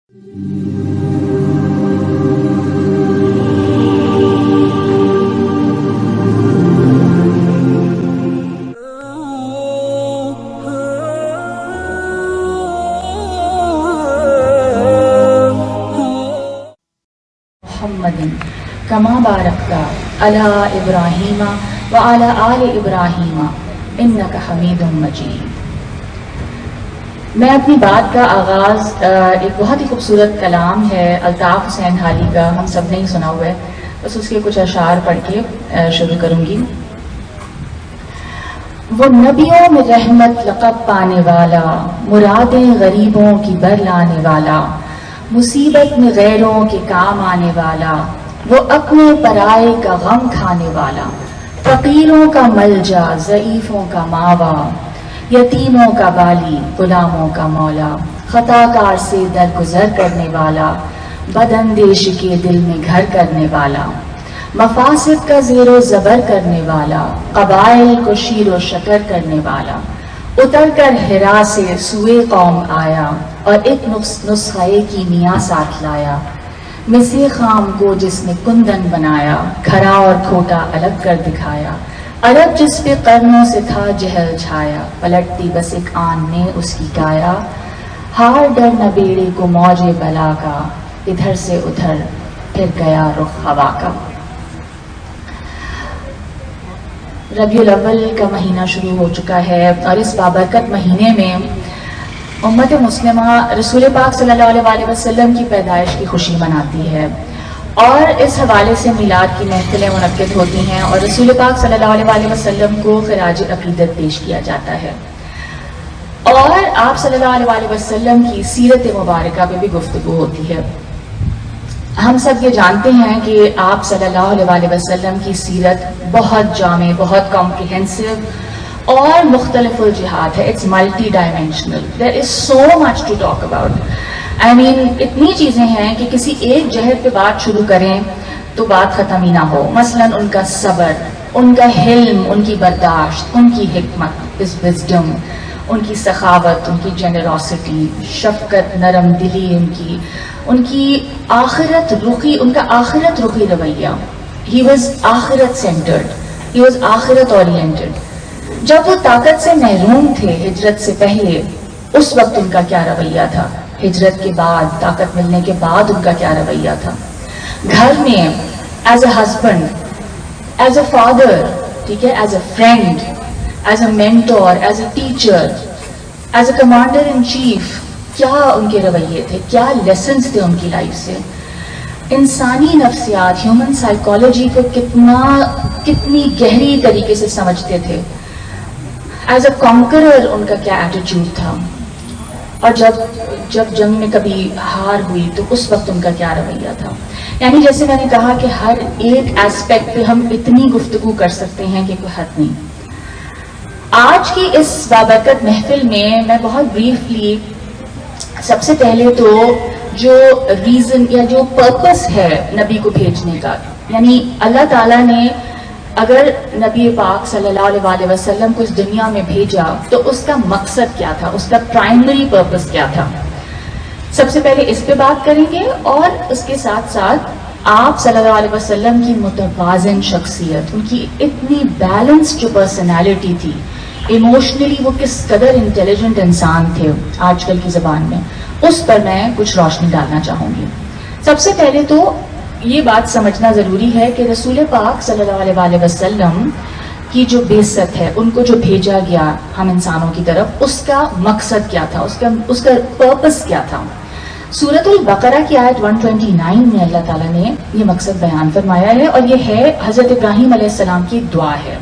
کما بارکتا علی ابراہیم وعلی آل ابراہیم انک حمید مجید۔ میں اپنی بات کا آغاز ایک بہت ہی خوبصورت کلام ہے الطاف حسین حالی کا، ہم سب نے ہی سنا ہوا ہے، بس اس کے کچھ اشعار پڑھ کے شروع کروں گی۔ وہ نبیوں میں رحمت لقب پانے والا، مرادیں غریبوں کی بر لانے والا، مصیبت میں غیروں کے کام آنے والا، وہ اپنے پرائے کا غم کھانے والا، فقیروں کا ملجا ضعیفوں کا ماوا، یتیموں کا والی غلاموں کا مولا، خطا کار سے درگزر کرنے والا، بداندیش کے دل میں گھر کرنے والا، مفاسد کا زیر و زبر کرنے والا، قبائل کو شیر و شکر کرنے والا، اتر کر حرا سے سوئے قوم آیا اور ایک نسخہ کیمیا ساتھ لایا، مسی خام کو جس نے کندن بنایا، کھرا اور کھوٹا الگ کر دکھایا، عرب جس پہ قرنوں سے تھا جہل چھایا، پلٹتی بس ایک آن نے اس کی کایا، ہار ڈر نہ بیڑے کو موج بلا کا، ادھر سے ادھر پھر گیا رخ ہوا کا۔ ربیع الاول کا مہینہ شروع ہو چکا ہے اور اس بابرکت مہینے میں امت مسلمہ رسول پاک صلی اللہ علیہ وسلم کی پیدائش کی خوشی مناتی ہے، اور اس حوالے سے میلاد کی محفلیں منعقد ہوتی ہیں اور رسول پاک صلی اللہ علیہ وسلم کو خراج عقیدت پیش کیا جاتا ہے، اور آپ صلی اللہ علیہ وسلم کی سیرت مبارکہ پہ بھی گفتگو ہوتی ہے۔ ہم سب یہ جانتے ہیں کہ آپ صلی اللہ علیہ وسلم کی سیرت بہت جامع، بہت کمپریہنسو اور مختلف الجہات ہے، it's multi dimensional, there is so much to talk about. اتنی چیزیں ہیں کہ کسی ایک جہت پہ بات شروع کریں تو بات ختم ہی نہ ہو۔ مثلاً ان کا صبر، ان کا حلم، ان کی برداشت، ان کی حکمت از وزڈم، ان کی سخاوت، ان کی جنراسٹی، شفقت، نرم دلی، ان کی آخرت رخی، ان کا آخرت رخی رویہ، ہی واز آخرت سینٹرڈ، ہی واز آخرت اورینٹڈ۔ جب وہ طاقت سے محروم تھے ہجرت سے پہلے، اس وقت ان کا کیا رویہ تھا، ہجرت کے بعد، طاقت ملنے کے بعد ان کا کیا رویہ تھا، گھر میں as a husband, as a father, ٹھیک ہے، as a friend, as a mentor, as a teacher, as a commander in chief, کیا ان کے رویے تھے، کیا لیسنز تھے ان کی لائف سے، انسانی نفسیات، ہیومن سائیکالوجی کو کتنی گہری طریقے سے سمجھتے تھے، ایز اے کانکرر ان کا کیا ایٹیٹیوڈ تھا، اور جب جنگ میں کبھی ہار ہوئی تو اس وقت ان کا کیا رویہ تھا۔ یعنی جیسے میں نے کہا کہ ہر ایک ایسپیکٹ پہ ہم اتنی گفتگو کر سکتے ہیں کہ کوئی حد نہیں۔ آج کی اس بابرکت محفل میں میں بہت بریفلی سب سے پہلے تو جو ریزن یا جو پرپس ہے نبی کو بھیجنے کا، یعنی اللہ تعالیٰ نے اگر نبی پاک صلی اللہ علیہ وسلم کو اس دنیا میں بھیجا تو اس کا مقصد کیا تھا، اس کا پرائمری پرپس کیا تھا، سب سے پہلے اس پہ بات کریں گے، اور اس کے ساتھ ساتھ آپ صلی اللہ علیہ وسلم کی متوازن شخصیت، ان کی اتنی بیلنس جو پرسنالٹی تھی، ایموشنلی وہ کس قدر انٹیلیجنٹ انسان تھے آج کل کی زبان میں، اس پر میں کچھ روشنی ڈالنا چاہوں گی۔ سب سے پہلے تو یہ بات سمجھنا ضروری ہے کہ رسول پاک صلی اللہ علیہ وسلم کی جو بعثت ہے، ان کو جو بھیجا گیا ہم انسانوں کی طرف، اس کا مقصد کیا تھا، اس کا پرپس کیا تھا۔ سورۃ البقرہ کی آیت 129 میں اللہ تعالیٰ نے یہ مقصد بیان فرمایا ہے، اور یہ ہے حضرت ابراہیم علیہ السلام کی دعا ہے،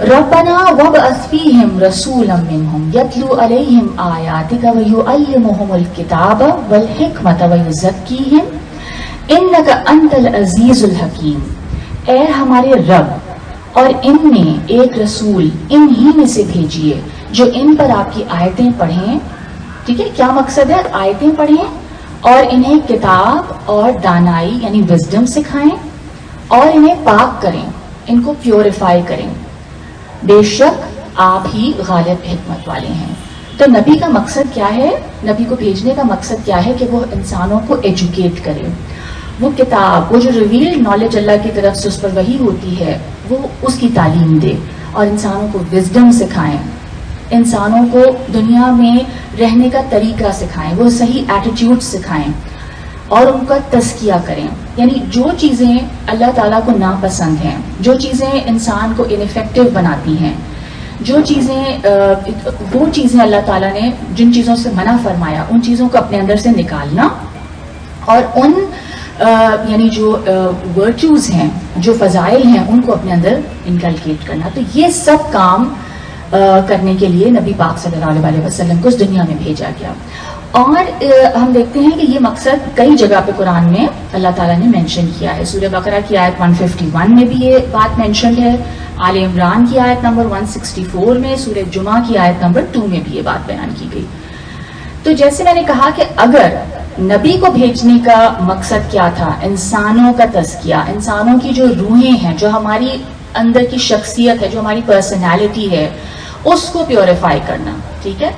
ربنا وابعث فیہم رسولا منہم یتلو علیہم آیاتک ویعلمہم الکتاب والحکمت ویزکیہم انک انت العزیز الحکیم۔ اے ہمارے رب، اور ان میں ایک رسول انہی میں سے بھیجیے جو ان پر آپ کی آیتیں پڑھیں، ٹھیک ہے، کیا مقصد ہے، آیتیں پڑھیں اور انہیں کتاب اور دانائی یعنی وزڈم سکھائیں، اور انہیں پاک کریں، ان کو پیوریفائی کریں، بے شک آپ ہی غالب حکمت والے ہیں۔ تو نبی کا مقصد کیا ہے؟ نبی کو بھیجنے کا مقصد کیا ہے کہ وہ انسانوں کو ایجوکیٹ کرے. وہ کتاب، وہ جو ریویلڈ نالج اللہ کی طرف سے اس پر وحی ہوتی ہے، وہ اس کی تعلیم دے اور انسانوں کو وزڈم سکھائیں، انسانوں کو دنیا میں رہنے کا طریقہ سکھائیں، وہ صحیح ایٹیٹیوڈ سکھائیں اور ان کا تزکیہ کریں. یعنی جو چیزیں اللہ تعالیٰ کو ناپسند ہیں، جو چیزیں انسان کو انفیکٹو بناتی ہیں، جو چیزیں وہ چیزیں اللہ تعالیٰ نے جن چیزوں سے منع فرمایا، ان چیزوں کو اپنے اندر سے نکالنا اور ان یعنی جو ورچوز ہیں، جو فضائل ہیں، ان کو اپنے اندر انکلکیٹ کرنا. تو یہ سب کام کرنے کے لیے نبی پاک صلی اللہ علیہ وسلم کو اس دنیا میں بھیجا گیا. اور ہم دیکھتے ہیں کہ یہ مقصد کئی جگہ پہ قرآن میں اللہ تعالیٰ نے مینشن کیا ہے. سورہ بقرہ کی آیت 151 میں بھی یہ بات مینشنڈ ہے، آل عمران کی آیت نمبر 164 میں، سورہ جمعہ کی آیت نمبر 2 میں بھی یہ بات بیان کی گئی. تو جیسے میں نے کہا کہ اگر نبی کو بھیجنے کا مقصد کیا تھا؟ انسانوں کا تزکیہ، انسانوں کی جو روحیں ہیں، جو ہماری اندر کی شخصیت ہے، جو ہماری پرسنالٹی ہے، اس کو پیوریفائی کرنا. ٹھیک ہے،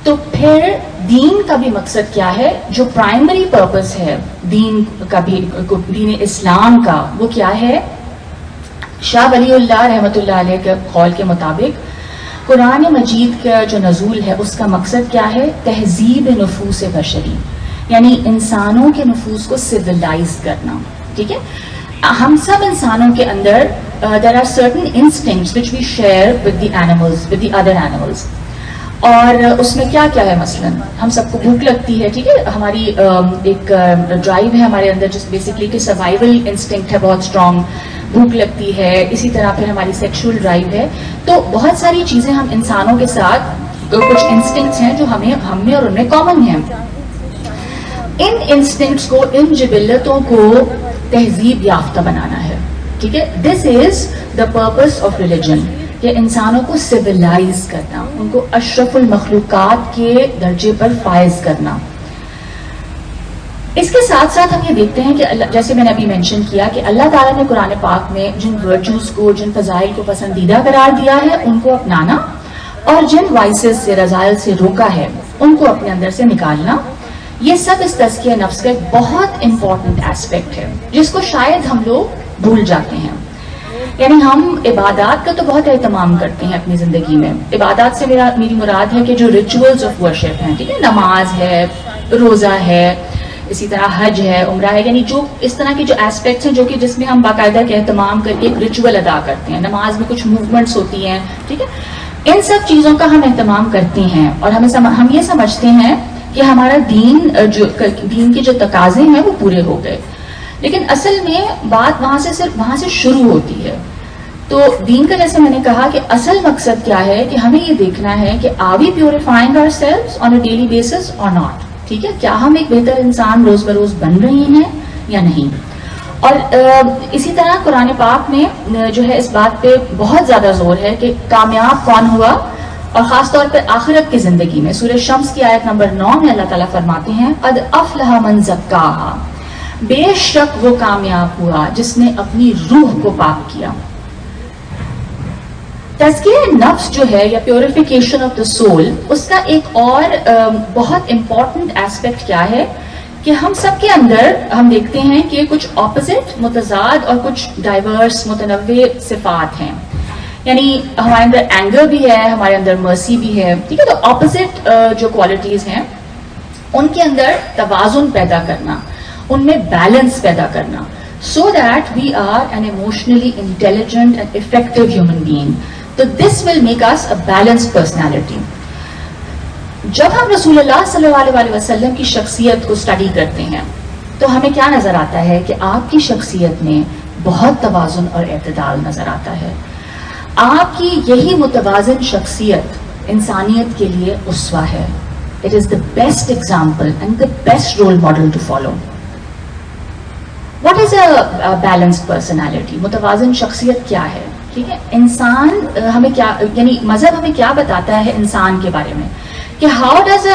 تو پھر دین کا بھی مقصد کیا ہے؟ جو پرائمری پرپس ہے دین کا بھی، دین اسلام کا، وہ کیا ہے؟ شاہ ولی اللہ رحمۃ اللہ علیہ کے قول کے مطابق قرآن مجید کا جو نزول ہے اس کا مقصد کیا ہے؟ تہذیب نفوس بشری، یعنی انسانوں کے نفوس کو سویلائز کرنا. ٹھیک ہے، ہم سب انسانوں کے اندر there are certain instincts which we share with the animals, with the other animals. اور اس میں کیا کیا ہے؟ مثلا ہم سب کو بھوک لگتی ہے. ٹھیک ہے، ہماری ایک ڈرائیو ہے ہمارے اندر جس بیسکلی کہ سروائیول انسٹنکٹ ہے بہت اسٹرانگ، بھوک لگتی ہے. اسی طرح پھر ہماری سیکشول ڈرائیو ہے. تو بہت ساری چیزیں ہم انسانوں کے ساتھ، کچھ انسٹنکٹس ہیں جو ہم میں اور ان میں کامن ہیں. ان انسٹنکٹس کو، ان جبلتوں کو تہذیب یافتہ بنانا ہے. ٹھیک ہے، دس از دا پرپس آف ریلیجن، کہ انسانوں کو سویلائز کرنا، ان کو اشرف المخلوقات کے درجے پر فائز کرنا. اس کے ساتھ ساتھ ہم یہ دیکھتے ہیں کہ جیسے میں نے ابھی مینشن کیا کہ اللہ تعالیٰ نے قرآن پاک میں جن ورچوز کو، جن فضائل کو پسندیدہ قرار دیا ہے ان کو اپنانا، اور جن وائسز سے، رذائل سے روکا ہے ان کو اپنے اندر سے نکالنا. یہ سب اس تزکیہ نفس کا ایک بہت امپورٹنٹ ایسپیکٹ ہے جس کو شاید ہم لوگ بھول جاتے ہیں. یعنی ہم عبادات کا تو بہت اہتمام کرتے ہیں اپنی زندگی میں. عبادات سے میری مراد ہے کہ جو ریچولز آف ورشپ ہیں، ٹھیک ہے، نماز ہے، روزہ ہے، اسی طرح حج ہے، عمرہ ہے، یعنی جو اس طرح کے جو ایسپیکٹس ہیں جو کہ جس میں ہم باقاعدہ کے اہتمام کر کے ایک ریچول ادا کرتے ہیں. نماز میں کچھ موومنٹس ہوتی ہیں، ٹھیک ہے، ان سب چیزوں کا ہم اہتمام کرتے ہیں اور ہم یہ سمجھتے ہیں کہ ہمارا دین کے جو تقاضے ہیں وہ پورے ہو گئے. لیکن اصل میں بات وہاں سے شروع ہوتی ہے. تو دین کا جیسے میں نے کہا کہ اصل مقصد کیا ہے کہ ہمیں یہ دیکھنا ہے کہ are we purifying ourselves on a daily basis اور ناٹ. ٹھیک ہے، کیا ہم ایک بہتر انسان روز بروز بن رہے ہیں یا نہیں. اور اسی طرح قرآن پاک میں جو ہے اس بات پہ بہت زیادہ زور ہے کہ کامیاب کون ہوا، اور خاص طور پہ آخرت کی زندگی میں. سورہ شمس کی آیت نمبر 9 میں اللہ تعالیٰ فرماتے ہیں قد افلح من زکاہا، بے شک وہ کامیاب ہوا جس نے اپنی روح کو پاک کیا. تزکیہ نفس جو ہے یا پیوریفیکیشن آف دا سول، اس کا ایک اور بہت امپورٹنٹ ایسپیکٹ کیا ہے کہ ہم سب کے اندر ہم دیکھتے ہیں کہ کچھ اپوزٹ، متضاد اور کچھ ڈائیورس، متنوع صفات ہیں. یعنی ہمارے اندر اینگر بھی ہے، ہمارے اندر مرسی بھی ہے. ٹھیک ہے، تو اپوزٹ جو کوالٹیز ہیں ان کے اندر توازن پیدا کرنا، ان میں بیلنس پیدا کرنا، so that we are an emotionally intelligent and effective human being. So this will make us a balanced personality. جب ہم رسول اللہ صلی اللہ علیہ وسلم کی شخصیت کو اسٹڈی کرتے ہیں تو ہمیں کیا نظر آتا ہے کہ آپ کی شخصیت میں بہت توازن اور اعتدال نظر آتا ہے. آپ کی یہی متوازن شخصیت انسانیت کے لیے اسوہ ہے. It is the best example and the best role model to follow. What is a balanced personality? متوازن شخصیت کیا ہے؟ ٹھیک ہے، انسان ہمیں کیا، یعنی مذہب ہمیں کیا بتاتا ہے انسان کے بارے میں کہ ہاؤ ڈز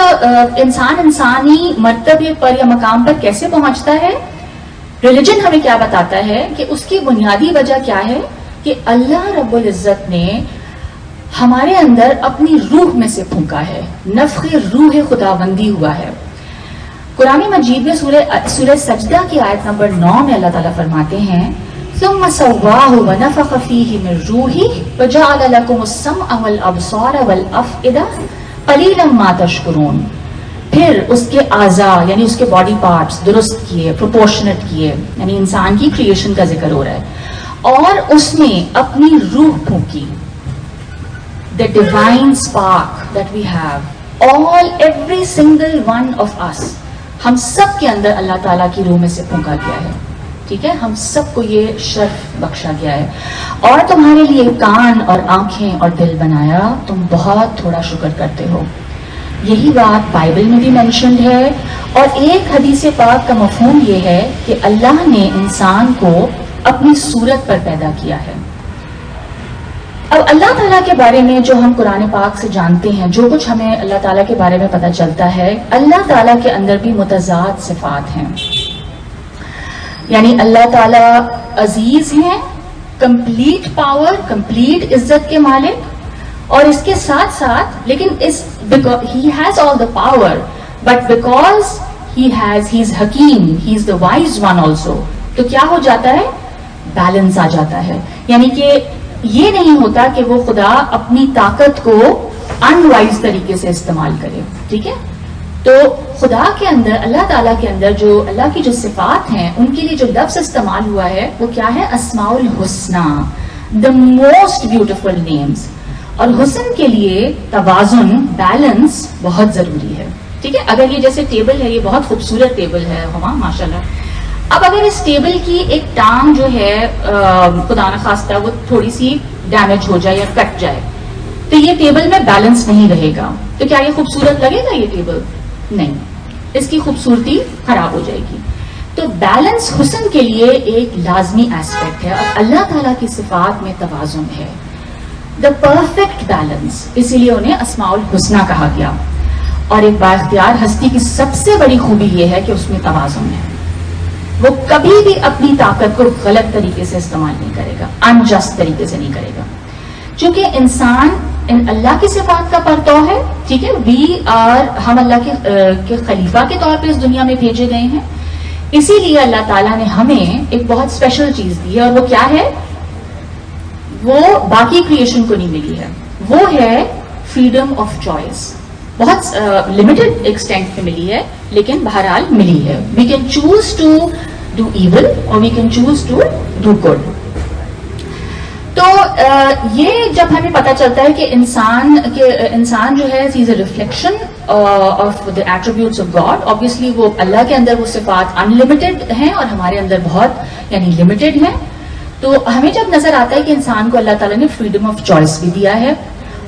انسان انسانی مرتبے پر یا مقام پر کیسے پہنچتا ہے. ریلیجن ہمیں کیا بتاتا ہے کہ اس کی بنیادی وجہ کیا ہے کہ اللہ رب العزت نے ہمارے اندر اپنی روح میں سے پھونکا ہے، نفخ روح خداوندی ہوا ہے. قرآن مجید میں سورہ سجدہ کی آیت نمبر 9 میں اللہ تعالیٰ فرماتے ہیں ثم سواہ ونفخ فیہ من روحہ وجعل لکم السمع والابصار والافئدہ قلیلا ما تشکرون. پھر اس کے اعضاء یعنی اس کے باڈی پارٹس درست کیے، پروپورشنٹ کیے، یعنی انسان کی کریشن کا ذکر ہو رہا ہے، اور اس میں اپنی روح پھونکی. The divine spark that we have, every single one of us, ہم سب کے اندر اللہ تعالیٰ کی روح میں سے پھونکا گیا ہے. ٹھیک ہے، ہم سب کو یہ شرف بخشا گیا ہے. اور تمہارے لیے کان اور آنکھیں اور دل بنایا، تم بہت تھوڑا شکر کرتے ہو. یہی بات بائبل میں بھی مینشنڈ ہے. اور ایک حدیث پاک کا مفہوم یہ ہے کہ اللہ نے انسان کو اپنی صورت پر پیدا کیا ہے. اب اللہ تعالیٰ کے بارے میں جو ہم قرآن پاک سے جانتے ہیں، جو کچھ ہمیں اللہ تعالیٰ کے بارے میں پتہ چلتا ہے، اللہ تعالیٰ کے اندر بھی متضاد صفات ہیں. یعنی اللہ تعالیٰ عزیز ہیں، کمپلیٹ پاور، کمپلیٹ عزت کے مالک، اور اس کے ساتھ ساتھ لیکن he has all the power, but because he is حکیم، he is the wise one also. تو کیا ہو جاتا ہے؟ بیلنس آ جاتا ہے. یعنی کہ یہ نہیں ہوتا کہ وہ خدا اپنی طاقت کو ان وائز طریقے سے استعمال کرے. ٹھیک ہے، تو خدا کے اندر، اللہ تعالیٰ کے اندر جو اللہ کی جو صفات ہیں، ان کے لیے جو لفظ استعمال ہوا ہے وہ کیا ہے؟ اسماء الحسنہ، دا موسٹ بیوٹیفل نیمز. اور حسن کے لیے توازن، بیلنس بہت ضروری ہے. ٹھیک ہے، اگر یہ جیسے ٹیبل ہے، یہ بہت خوبصورت ٹیبل ہے ہما ماشاءاللہ. اب اگر اس ٹیبل کی ایک ٹانگ جو ہے خدا نخواستہ وہ تھوڑی سی ڈیمیج ہو جائے یا کٹ جائے تو یہ ٹیبل میں بیلنس نہیں رہے گا. تو کیا یہ خوبصورت لگے گا؟ یہ ٹیبل نہیں، اس کی خوبصورتی خراب ہو جائے گی. تو بیلنس حسن کے لیے ایک لازمی ایسپیکٹ ہے، اور اللہ تعالیٰ کی صفات میں توازن ہے، دا پرفیکٹ بیلنس. اسی لیے انہیں اسماء الحسنہ کہا گیا. اور ایک بااختیار ہستی کی سب سے بڑی خوبی یہ ہے کہ اس میں توازن ہے. وہ کبھی بھی اپنی طاقت کو غلط طریقے سے استعمال نہیں کرے گا، انجسٹ طریقے سے نہیں کرے گا. چونکہ انسان اللہ کی صفات کا پرتو ہے. ٹھیک ہے، ہم اللہ کے خلیفہ کے طور پہ اس دنیا میں بھیجے گئے ہیں. اسی لیے اللہ تعالیٰ نے ہمیں ایک بہت اسپیشل چیز دی ہے، اور وہ کیا ہے؟ وہ باقی کریشن کو نہیں ملی ہے. وہ ہے فریڈم آف چوائس. بہت لمیٹڈ ایکسٹینٹ پہ ملی ہے، لیکن بہرحال ملی ہے. We can choose to do evil اور we can choose to do good. تو یہ جب ہمیں پتہ چلتا ہے کہ انسان جو ہے is a reflection of the attributes of God. Obviously وہ اللہ کے اندر وہ صفات ان لمیٹڈ ہیں اور ہمارے اندر بہت یعنی لمیٹڈ ہیں. تو ہمیں جب نظر آتا ہے کہ انسان کو اللہ تعالیٰ نے فریڈم آف چوائس بھی دیا ہے،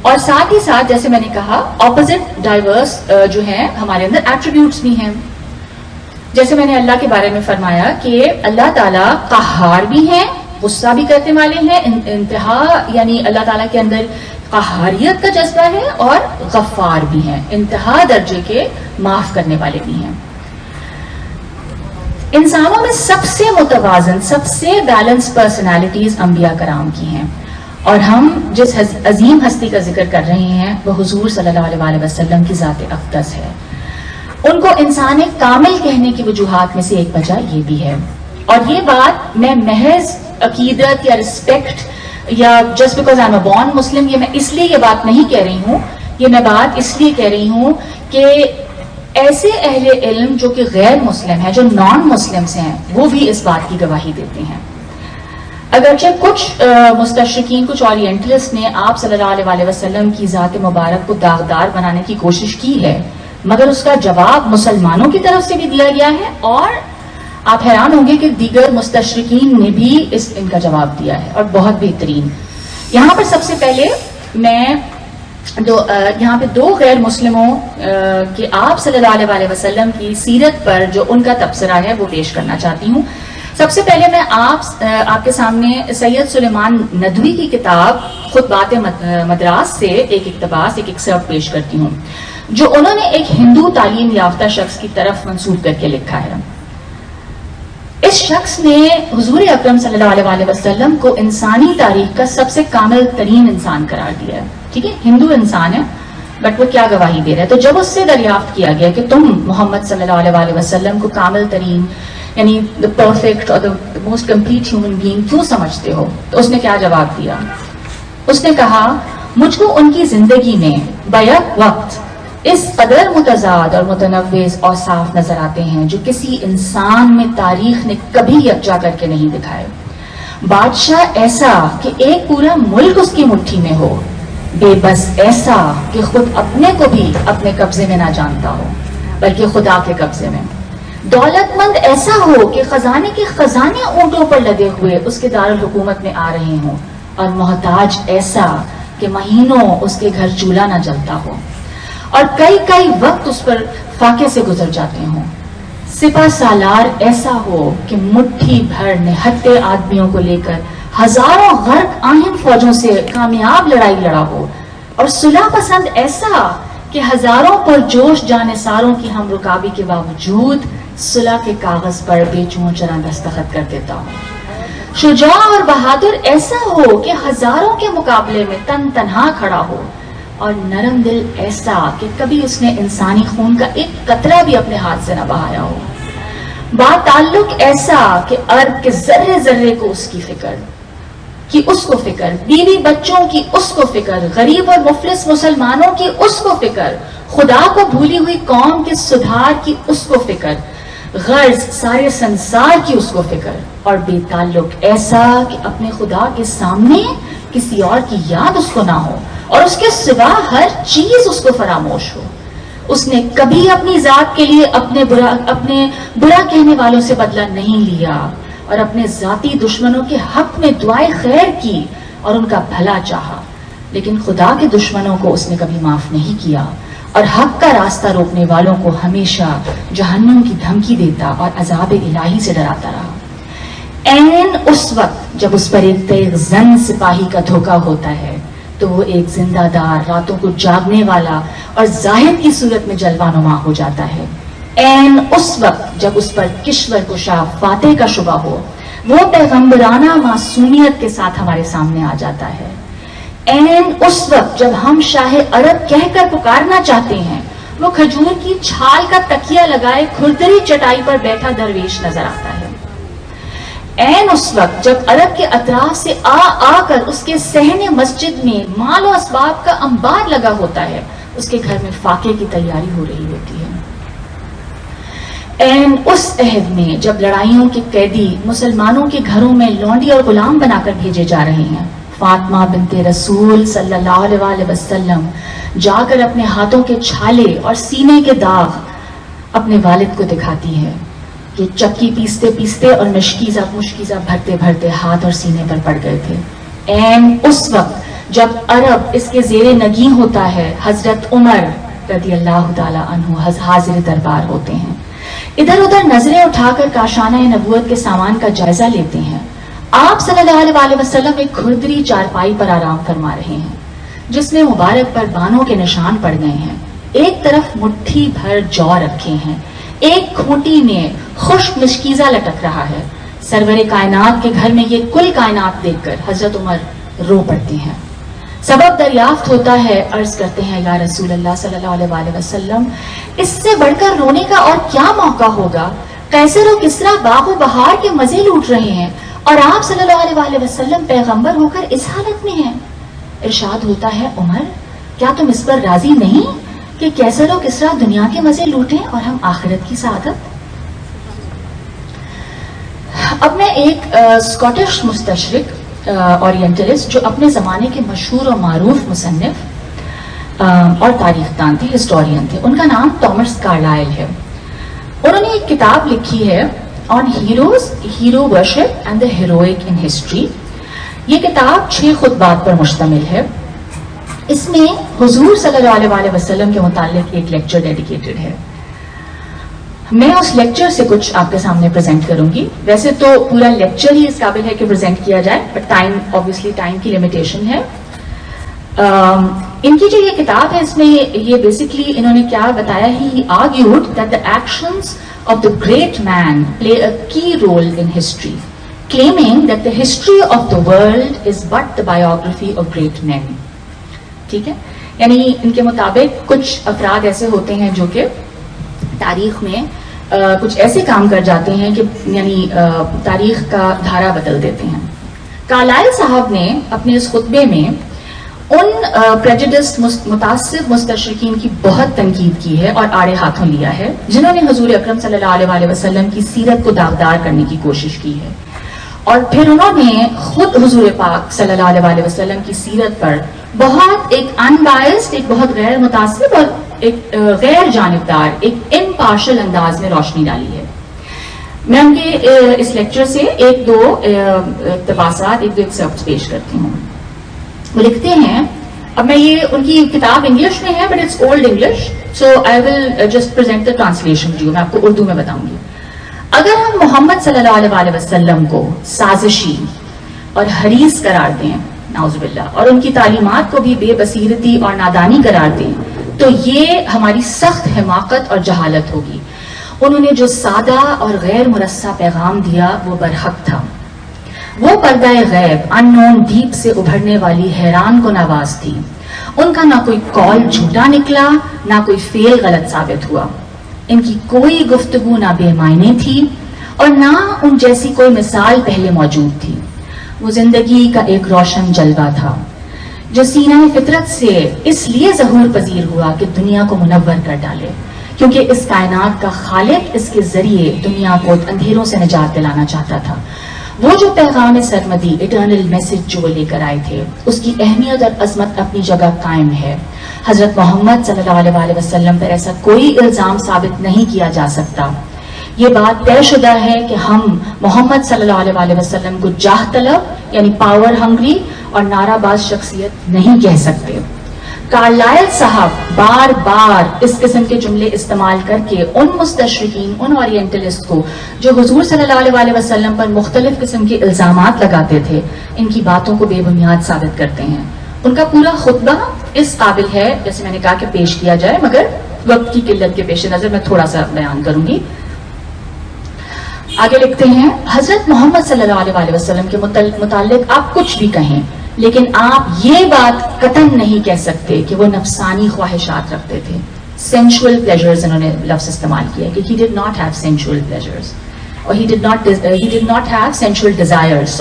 اور ساتھ ہی ساتھ جیسے میں نے کہا اپوزٹ ڈائیورس جو ہیں ہمارے اندر ایٹریبیوٹس بھی ہیں. جیسے میں نے اللہ کے بارے میں فرمایا کہ اللہ تعالیٰ قہار بھی ہیں، غصہ بھی کرنے والے ہیں، انتہا یعنی اللہ تعالیٰ کے اندر قہاریت کا جذبہ ہے، اور غفار بھی ہیں، انتہا درجے کے معاف کرنے والے بھی ہیں. انسانوں میں سب سے متوازن، سب سے بیلنس پرسنالٹیز انبیاء کرام کی ہیں. اور ہم جس عظیم ہستی کا ذکر کر رہے ہیں وہ حضور صلی اللہ علیہ وسلم کی ذات اقدس ہے. ان کو انسان کامل کہنے کی وجوہات میں سے ایک وجہ یہ بھی ہے. اور یہ بات میں محض عقیدت یا رسپیکٹ یا just because I am a born Muslim, یہ میں اس لیے یہ بات نہیں کہہ رہی ہوں. یہ میں بات اس لیے کہہ رہی ہوں کہ ایسے اہل علم جو کہ غیر مسلم ہیں، جو نان مسلمس ہیں، وہ بھی اس بات کی گواہی دیتے ہیں. اگرچہ کچھ مستشرقین، کچھ اورینٹلسٹ نے آپ صلی اللہ علیہ وسلم کی ذات مبارک کو داغدار بنانے کی کوشش کی ہے، مگر اس کا جواب مسلمانوں کی طرف سے بھی دیا گیا ہے، اور آپ حیران ہوں گے کہ دیگر مستشرقین نے بھی ان کا جواب دیا ہے، اور بہت بہترین. یہاں پر سب سے پہلے میں یہاں پہ دو غیر مسلموں کہ آپ صلی اللہ علیہ وسلم کی سیرت پر جو ان کا تبصرہ ہے وہ پیش کرنا چاہتی ہوں. سب سے پہلے میں آپ کے سامنے سید سلیمان ندوی کی کتاب خطبات مدراس سے ایک اقتباس، ایک ایکسرپٹ پیش کرتی ہوں، جو انہوں نے ایک ہندو تعلیم یافتہ شخص کی طرف منسوب کر کے لکھا ہے. اس شخص نے حضور اکرم صلی اللہ علیہ وسلم کو انسانی تاریخ کا سب سے کامل ترین انسان قرار دیا ہے. ٹھیک ہے, ہندو انسان ہے, بٹ وہ کیا گواہی دے رہا ہے. تو جب اس سے دریافت کیا گیا کہ تم محمد صلی اللہ علیہ وسلم کو کامل ترین یعنی دا پرفیکٹ اور the most complete human being کیوں سمجھتے ہو, تو اس نے کیا جواب دیا. اس نے کہا مجھ کو ان کی زندگی میں بیک وقت اس قدر متضاد اور متنوع اوصاف نظر آتے ہیں جو کسی انسان میں تاریخ نے کبھی یکجا کر کے نہیں دکھائے. بادشاہ ایسا کہ ایک پورا ملک اس کی مٹھی میں ہو, بے بس ایسا کہ خود اپنے کو بھی اپنے قبضے میں نہ جانتا ہو بلکہ خدا کے قبضے میں, دولت مند ایسا ہو کہ خزانے کے خزانے اونٹوں پر لدے ہوئے اس کے دارالحکومت میں آ رہے ہوں, اور محتاج ایسا کہ مہینوں اس کے گھر چولہا نہ جلتا ہو اور کئی وقت اس پر فاقے سے گزر جاتے ہوں. سپہ سالار ایسا ہو کہ مٹھی بھر نہتے آدمیوں کو لے کر ہزاروں غرق آہن فوجوں سے کامیاب لڑائی لڑا ہو, اور صلح پسند ایسا کہ ہزاروں پر جوش جانثاروں کی ہم رکابی کے باوجود صلح کے کاغذ پر بے چون چرا دستخط کر دیتا ہو. شجاع اور بہادر ایسا ہو کہ ہزاروں کے مقابلے میں تن تنہا کھڑا ہو, اور نرم دل ایسا کہ کبھی اس نے انسانی خون کا ایک قطرہ بھی اپنے ہاتھ سے نہ بہایا ہو. با تعلق ایسا کہ ارب کے ذرے ذرے کو اس کی فکر, بیوی بچوں کی اس کو فکر, غریب اور مفلس مسلمانوں کی اس کو فکر, خدا کو بھولی ہوئی قوم کے سدھار کی اس کو فکر, غرض سارے سنسار کی اس کو فکر, اور بے تعلق ایسا کہ اپنے خدا کے سامنے کسی اور کی یاد اس کو نہ ہو اور اس کے سوا ہر چیز اس کو فراموش ہو. اس نے کبھی اپنی ذات کے لیے اپنے برا کہنے والوں سے بدلہ نہیں لیا, اور اپنے ذاتی دشمنوں کے حق میں دعائے خیر کی اور ان کا بھلا چاہا, لیکن خدا کے دشمنوں کو اس نے کبھی معاف نہیں کیا, اور حق کا راستہ روکنے والوں کو ہمیشہ جہنم کی دھمکی دیتا اور عذاب الہی سے ڈراتا رہا. این اس وقت جب اس پر ایک تیغ زن سپاہی کا دھوکہ ہوتا ہے تو وہ ایک زندہ دار, راتوں کو جاگنے والا اور ظاہر کی صورت میں جلوہ نما ہو جاتا ہے. این اس وقت جب اس پر کشور کشا فاتح کا شبہ ہو, وہ پیغمبرانہ معصومیت کے ساتھ ہمارے سامنے آ جاتا ہے. این اس وقت جب ہم شاہ عرب کہہ کر پکارنا چاہتے ہیں, وہ کھجور کی چھال کا تکیہ لگائے کھردری چٹائی پر بیٹھا درویش نظر آتا ہے. این اس وقت جب عرب کے اطراف سے آ کر اس کے صحن مسجد میں مال و اسباب کا انبار لگا ہوتا ہے, اس کے گھر میں فاقے کی تیاری ہو رہی ہوتی ہے. این اس عہد میں جب لڑائیوں کے قیدی مسلمانوں کے گھروں میں لونڈی اور غلام بنا کر بھیجے جا رہے ہیں, فاطمہ بنت رسول صلی اللہ علیہ وسلم جا کر اپنے ہاتھوں کے چھالے اور سینے کے داغ اپنے والد کو دکھاتی ہے کہ چکی پیستے پیستے اور مشکیزہ بھرتے بھرتے ہاتھ اور سینے پر پڑ گئے تھے. این اس وقت جب عرب اس کے زیر نگین ہوتا ہے, حضرت عمر رضی اللہ تعالی عنہ حاضر دربار ہوتے ہیں, ادھر ادھر نظریں اٹھا کر کاشانہ نبوت کے سامان کا جائزہ لیتے ہیں. آپ صلی اللہ علیہ وسلم ایک کھردری چارپائی پر آرام فرما رہے ہیں جس میں مبارک پر بانوں کے نشان پڑ گئے ہیں. ایک طرف مٹھی بھر جو رکھے ہیں, ایک کھوٹی میں خشک مشکیزہ لٹک رہا ہے. سرور کائنات کے گھر میں یہ کل کائنات دیکھ کر حضرت عمر رو پڑتے ہیں. سبب دریافت ہوتا ہے, عرض کرتے ہیں یا رسول اللہ صلی اللہ علیہ وسلم, اس سے بڑھ کر رونے کا اور کیا موقع ہوگا؟ قیصر و کسریٰ باغ و بہار کے مزے لوٹ رہے ہیں اور آپ صلی اللہ علیہ وسلم پیغمبر ہو کر اس حالت میں ہیں. ارشاد ہوتا ہے, عمر کیا تم اس پر راضی نہیں کہ قیصر و کسریٰ دنیا کے مزے لوٹیں اور ہم آخرت کی سعادت؟ اب میں ایک اسکاٹش مستشرق اورینٹلسٹ جو اپنے زمانے کے مشہور اور معروف مصنف اور تاریخ دان تھے, ہسٹورین تھے, ان کا نام تھامس کارلائل ہے. انہوں نے ایک کتاب لکھی ہے on heroes, hero worship and the heroic in history. یہ کتاب 6 خطبات پر مشتمل ہے. اس میں حضور صلی اللہ علیہ وسلم کے متعلق ایک لیکچر ڈیڈیکیٹڈ ہے. میں اس لیکچر سے کچھ آپ کے سامنے پریزنٹ کروں گی. ویسے تو پورا لیکچر ہی اس قابل ہے کہ پریزنٹ کیا جائے, بٹ ٹائم آبویسلی ٹائم کی لمیٹیشن ہے. ان کی جو یہ کتاب ہے, اس میں یہ بیسکلی انہوں نے کیا بتایا, he argued that the actions of the great man play a key role in history, claiming that the history of the world is but the biography of great men. ٹھیک ہے. یعنی ان کے مطابق کچھ افراد ایسے ہوتے ہیں جو کہ تاریخ میں کچھ ایسے کام کر جاتے ہیں کہ یعنی تاریخ کا دھارا بدل دیتے ہیں. کارلائل صاحب نے اپنے اس خطبے میں ان پریجڈسڈ متعصب مستشرقین کی بہت تنقید کی ہے اور آڑے ہاتھوں لیا ہے جنہوں نے حضور اکرم صلی اللہ علیہ وسلم کی سیرت کو داغدار کرنے کی کوشش کی ہے. اور پھر انہوں نے خود حضور پاک صلی اللہ علیہ وسلم کی سیرت پر بہت ایک انبائسڈ، ایک بہت غیر متعصب اور ایک غیر جانبدار، ایک امپارشل انداز میں روشنی ڈالی ہے. میں ان کے اس لیکچر سے ایک دو اقتباسات، ایک دو ایکسرپٹس پیش کرتی ہوں. وہ لکھتے ہیں، اب میں یہ ان کی کتاب انگلش میں ہے but it's old English, so I will just present the translation to you. میں آپ کو اردو میں بتاؤں گی. اگر ہم محمد صلی اللہ علیہ وسلم کو سازشی اور حریص قرار دیں، نعوذ باللہ، اور ان کی تعلیمات کو بھی بے بصیرتی اور نادانی قرار دیں تو یہ ہماری سخت حماقت اور جہالت ہوگی. انہوں نے جو سادہ اور غیر مرصع پیغام دیا وہ برحق تھا. وہ پردہ غیب ان نون ڈیپ سے ابھرنے والی حیران کن آواز تھی. ان کا نہ کوئی قول جھوٹا نکلا، نہ کوئی فعل غلط ثابت ہوا. ان کی کوئی گفتگو نہ بے معنی تھی اور نہ ان جیسی کوئی مثال پہلے موجود تھی. وہ زندگی کا ایک روشن جلوہ تھا جو سینہ فطرت سے اس لیے ظہور پذیر ہوا کہ دنیا کو منور کر ڈالے، کیونکہ اس کائنات کا خالق اس کے ذریعے دنیا کو اندھیروں سے نجات دلانا چاہتا تھا. وہ جو پیغام سرمدی، اٹرنل میسج جو وہ لے کر آئے تھے، اس کی اہمیت اور عظمت اپنی جگہ قائم ہے. حضرت محمد صلی اللہ علیہ وسلم پر ایسا کوئی الزام ثابت نہیں کیا جا سکتا. یہ بات طے شدہ ہے کہ ہم محمد صلی اللہ علیہ وسلم کو جاہ طلب یعنی پاور ہنگری اور نعرہ باز شخصیت نہیں کہہ سکتے. کارلائل صاحب بار بار اس قسم کے جملے استعمال کر کے ان مستشرقین، ان اورینٹلسٹ کو جو حضور صلی اللہ علیہ وسلم پر مختلف قسم کے الزامات لگاتے تھے، ان کی باتوں کو بے بنیاد ثابت کرتے ہیں. ان کا پورا خطبہ اس قابل ہے جیسے میں نے کہا کہ پیش کیا جائے، مگر وقت کی قلت کے پیش نظر میں تھوڑا سا بیان کروں گی. آگے لکھتے ہیں، حضرت محمد صلی اللہ علیہ وسلم کے متعلق آپ کچھ بھی کہیں، لیکن آپ یہ بات قطعاً نہیں کہہ سکتے کہ وہ نفسانی خواہشات رکھتے تھے. سینشول پلیجرز انہوں نے لفظ استعمال کیا کہ he did not have sensual pleasures اور he did not have sensual desires.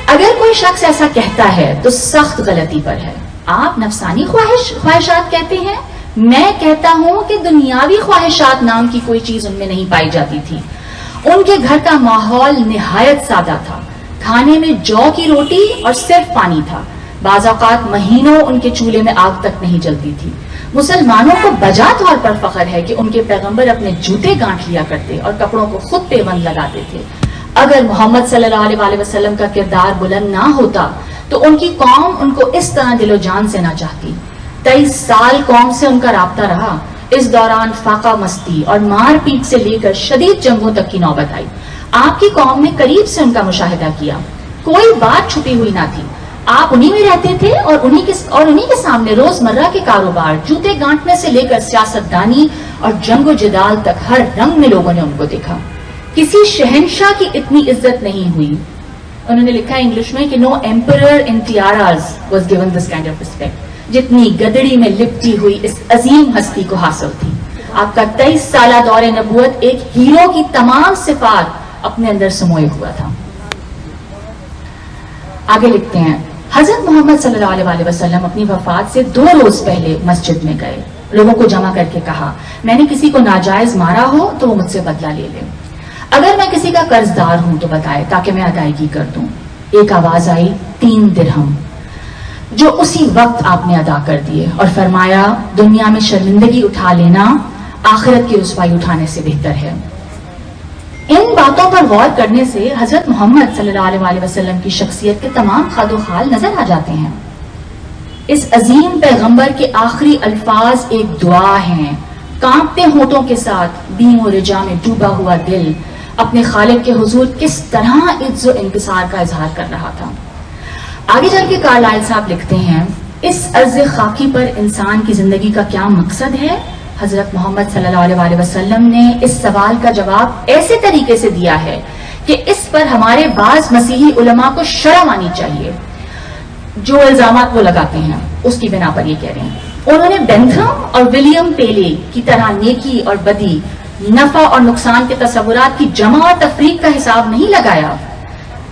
اگر کوئی شخص ایسا کہتا ہے تو سخت غلطی پر ہے. آپ نفسانی خواہشات کہتے ہیں، میں کہتا ہوں کہ دنیاوی خواہشات نام کی کوئی چیز ان میں نہیں پائی جاتی تھی. ان کے گھر کا ماحول نہایت سادہ تھا. کھانے میں جو کی روٹی اور صرف پانی تھا. بعض اوقات مہینوں ان کے چولہے میں آگ تک نہیں جلتی تھی. مسلمانوں کو بجا طور پر فخر ہے کہ ان کے پیغمبر اپنے جوتے گانٹھ لیا کرتے اور کپڑوں کو خود پیوند لگاتے تھے. اگر محمد صلی اللہ علیہ وسلم کا کردار بلند نہ ہوتا تو ان کی قوم ان کو اس طرح دل و جان سے نہ چاہتی. 23 سال قوم سے ان کا رابطہ رہا. اس دوران فاقہ مستی اور مار پیٹ سے لے کر شدید جنگوں تک کی نوبت آئی. آپ کی قوم نے قریب سے ان کا مشاہدہ کیا. کوئی بات چھپی ہوئی نہ تھی. آپ انہی میں رہتے تھے اور انہی کے سامنے روزمرہ کے کاروبار، جوتے گانٹنے سے لے کر سیاست دانی اور جنگ و جدال تک ہر رنگ میں لوگوں نے ان کو دیکھا. کسی شہنشاہ کی اتنی عزت نہیں ہوئی. انہوں نے لکھا انگلش میں کہ no emperor in tiaras was given this kind of respect. جتنی گدڑی میں لپٹی ہوئی اس عظیم ہستی کو حاصل تھی. آپ کا 23 سالہ دور نبوت ایک ہیرو کی تمام صفات اپنے اندر سموئے ہوا تھا. آگے لکھتے ہیں، حضرت محمد صلی اللہ علیہ وسلم اپنی وفات سے 2 روز پہلے مسجد میں گئے. لوگوں کو جمع کر کے کہا، میں نے کسی کو ناجائز مارا ہو تو وہ مجھ سے بدلہ لے لے. اگر میں کسی کا قرض دار ہوں تو بتائے تاکہ میں ادائیگی کر دوں. ایک آواز آئی، 3 درہم، جو اسی وقت آپ نے ادا کر دیے اور فرمایا، دنیا میں شرمندگی اٹھا لینا آخرت کی رسوائی اٹھانے سے بہتر ہے. ان باتوں پر غور کرنے سے حضرت محمد صلی اللہ علیہ وسلم کی شخصیت کے تمام خاد و خال نظر آ جاتے ہیں. اس عظیم پیغمبر کے آخری الفاظ ایک دعا ہیں. کانپتے ہونٹوں کے ساتھ بیم و رجا میں ڈوبا ہوا دل اپنے خالق کے حضور کس طرح عز و انکسار کا اظہار کر رہا تھا. آگے چل کے کارلائل صاحب لکھتے ہیں، اس عرض خاکی پر انسان کی زندگی کا کیا مقصد ہے؟ حضرت محمد صلی اللہ علیہ وسلم نے اس سوال کا جواب ایسے طریقے سے دیا ہے کہ اس پر ہمارے بعض مسیحی علماء کو شرم آنی چاہیے. جو الزامات وہ لگاتے ہیں اس کی بنا پر یہ کہہ رہے ہیں. انہوں نے بینتھم اور ولیم پیلے کی طرح نیکی اور بدی، نفع اور نقصان کے تصورات کی جمع اور تفریق کا حساب نہیں لگایا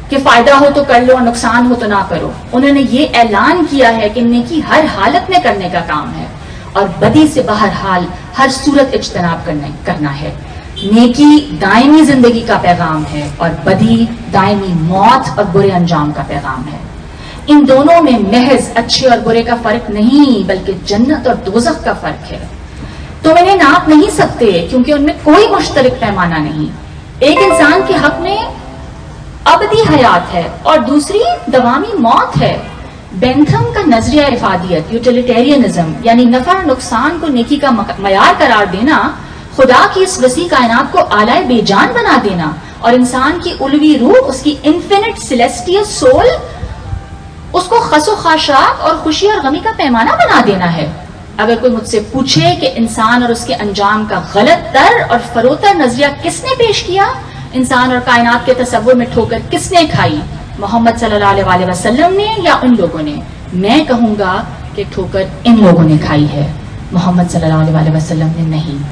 کہ فائدہ ہو تو کر لو اور نقصان ہو تو نہ کرو. انہوں نے یہ اعلان کیا ہے کہ نیکی ہر حالت میں کرنے کا کام ہے اور بدی سے بہرحال ہر صورت اجتناب کرنا ہے. نیکی دائمی زندگی کا پیغام ہے اور بدی دائمی موت اور برے انجام کا پیغام ہے. ان دونوں میں محض اچھے اور برے کا فرق نہیں بلکہ جنت اور دوزخ کا فرق ہے. تم انہیں ناپ نہیں سکتے کیونکہ ان میں کوئی مشترک پیمانہ نہیں. ایک انسان کے حق میں ابدی حیات ہے اور دوسری دوامی موت ہے. بینتھم کا نظریہ افادیت، یوٹیلیٹیرینزم، یعنی نفع اور نقصان کو نیکی کا معیار قرار دینا، خدا کی اس وسیع کائنات کو آلائے بے جان بنا دینا اور انسان کی الوی روح، اس کی انفینٹ سیلیسٹیل سول، اس کو خس و خاشاک اور خوشی اور غمی کا پیمانہ بنا دینا ہے. اگر کوئی مجھ سے پوچھے کہ انسان اور اس کے انجام کا غلط تر اور فروتر نظریہ کس نے پیش کیا، انسان اور کائنات کے تصور میں ٹھوکر کس نے کھائی، محمد صلی اللہ علیہ وسلم نے یا ان لوگوں نے، میں کہوں گا کہ ٹھوکر ان لوگوں نے کھائی ہے، محمد صلی اللہ علیہ وسلم نے نہیں.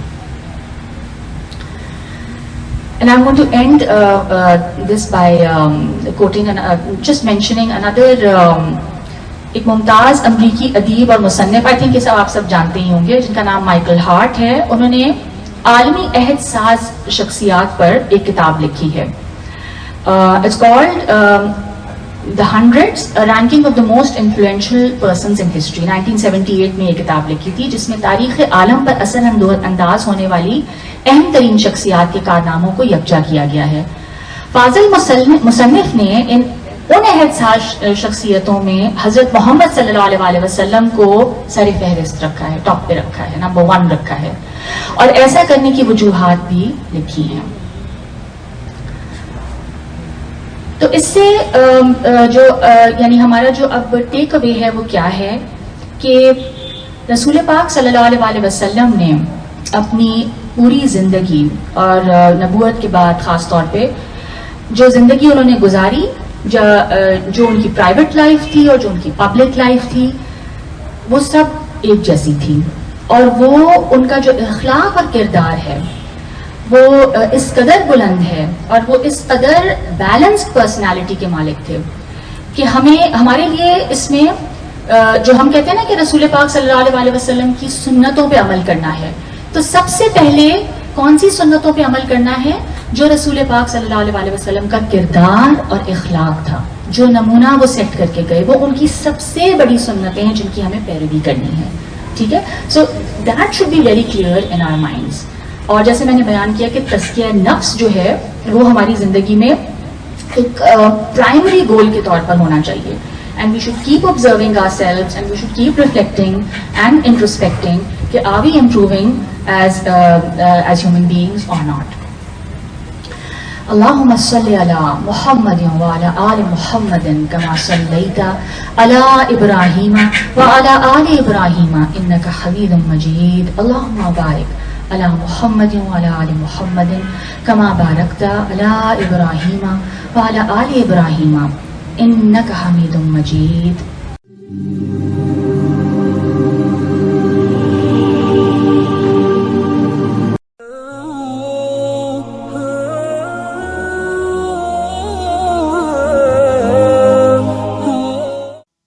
And I'm going to end this by quoting just mentioning another ایک ممتاز امریکی ادیب اور مصنف، آئی تھنک یہ سب آپ سب جانتے ہی ہوں گے، جن کا نام مائیکل ہارٹ ہے. انہوں نے عالمی عہد ساز شخصیات پر ایک کتاب لکھی ہے. It's called The Hundreds, a ranking of the most influential persons in history. 1978 میں یہ کتاب لکھی تھی جس میں تاریخ عالم پر اثر انداز ہونے والی اہم ترین شخصیات کے کارناموں کو یکجا کیا گیا ہے. فاضل مصنف نے ان عہد ساز شخصیتوں میں حضرت محمد صلی اللہ علیہ وسلم کو سر فہرست رکھا ہے، ٹاپ پہ رکھا ہے، نمبر 1 رکھا ہے، اور ایسا کرنے کی وجوہات بھی لکھی ہیں. تو اس سے یعنی ہمارا جو اب ٹیک اوے ہے وہ کیا ہے کہ رسول پاک صلی اللہ علیہ وسلم نے اپنی پوری زندگی اور نبوت کے بعد خاص طور پہ جو زندگی انہوں نے گزاری، جو ان کی پرائیویٹ لائف تھی اور جو ان کی پبلک لائف تھی، وہ سب ایک جیسی تھی. اور وہ ان کا جو اخلاق اور کردار ہے وہ اس قدر بلند ہے اور وہ اس قدر بیلنسڈ پرسنالٹی کے مالک تھے کہ ہمارے لیے اس میں جو ہم کہتے ہیں نا کہ رسول پاک صلی اللہ علیہ وسلم کی سنتوں پہ عمل کرنا ہے، تو سب سے پہلے کون سی سنتوں پہ عمل کرنا ہے؟ جو رسول پاک صلی اللہ علیہ وسلم کا کردار اور اخلاق تھا، جو نمونہ وہ سیٹ کر کے گئے، وہ ان کی سب سے بڑی سنتیں ہیں جن کی ہمیں پیروی کرنی ہے. ٹھیک ہے، so that should be very clear in our minds. اور جیسے میں نے بیان کیا کہ تزکیہ نفس جو ہے وہ ہماری زندگی میں ایک پرائمری گول کے طور پر ہونا چاہیے. And we should keep observing ourselves and we should keep reflecting and introspecting کہ are we improving as human beings اور ناٹ. اللهم صل على محمد وعلى آل محمد كما صليت على إبراهيم وعلى آل إبراهيم إنك حميد مجيد. اللهم بارك على محمد وعلى آل محمد كما باركت على إبراهيم وعلى آل إبراهيم إنك حميد مجيد.